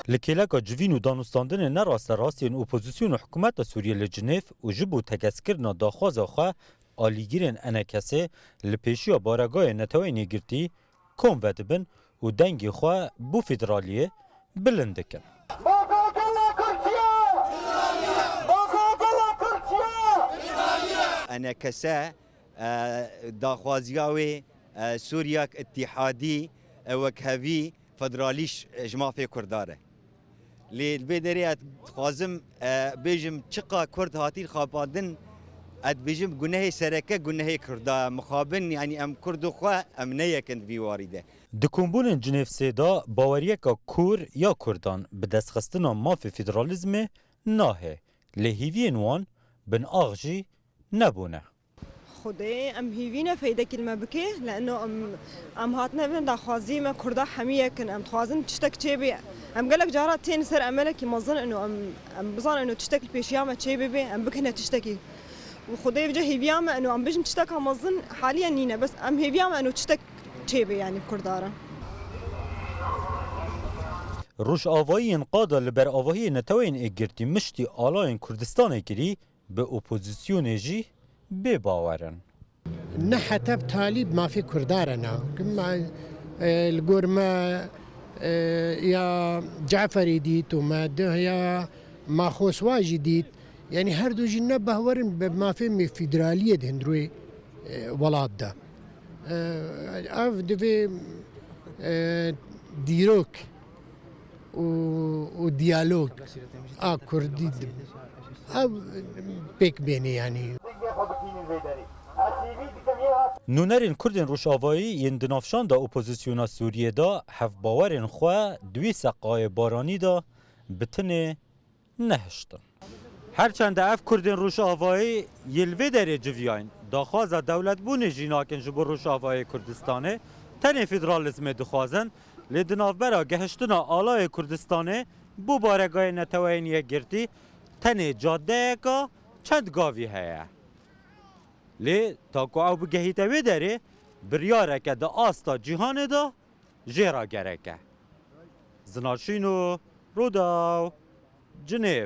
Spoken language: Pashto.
لکیلکا جوین و دانستاندن نراست راستین اپوزیسیون و حکومت سوریه لجنیف و جبو تکسکرنا داخواز خواه آلیگیرن انکسه لپیشی بارگاه نتوینی گرتی کم ودبن و دنگی خواه بو فدرالیه بلندکن. انکسه داخوازیاوی سوریا اتحادی وکهوی فدرالیش جماعه کرداره. للبدريات خوازم بيجم چقا كرد هاتين خابادن اد بيجم گناه سركه گناه كردا مخابن يعني ام كردو خوا ام نيكن في وارده دكومبون جنيف سيدا باوريكا كور يا كردان بدسخستنا ما في فيدراليزم ناهي لهيفين وان بن اغجي نبونه خدای ام هیوینا فایده کلمه بکی لانه ام هاتنا من داخوازی ما کردا حمیه کن ام خوازن تشتك چه ام قالك جارات تين سر املك مظن انه ام بظن انه تشتك البيشيامه چه بي ام بكنا تشتكي وخدای وجه هیویامه انه ام بيجن تشتك مظن حاليا نينا بس ام هیویامه انه تشتك چه بي يعني كرداره روش آوایی انقادا لبر آواهی نتوین اگرتی مشتی آلاین کردستان اگری به اپوزیسیون جی بباورن. نه حتی طالب ما في كردارنا كما القرمة يا جعفري ديت وما ده يا ما خوسوا جديد يعني هردو جنبه ورن بما في فيدرالية هندروي ولاد ده اف دفي ديروك وديالوج كردي بيك بيني يعني نونرین کردین روش آوایی ین دنافشان دا اپوزیسیونا سوریه دا هف باورین خواه دوی سقای بارانی دا بتنه نهشتن. هرچند اف کردین روش آوایی یلوه داره جویاین داخواز دولت بونه جیناکن جبو روش آوایی کردستانه تنه فدرالیزم دخوازن لدناف برا گهشتنا آلای کردستانه بو بارگاه نتوینیه گرتی تنه جاده که چند گاوی هیا. لی تاکو او بگهیته وی داره بریاره که دا آستا جیهانه دا جیرا گرکه. زناشینو روداو جنیف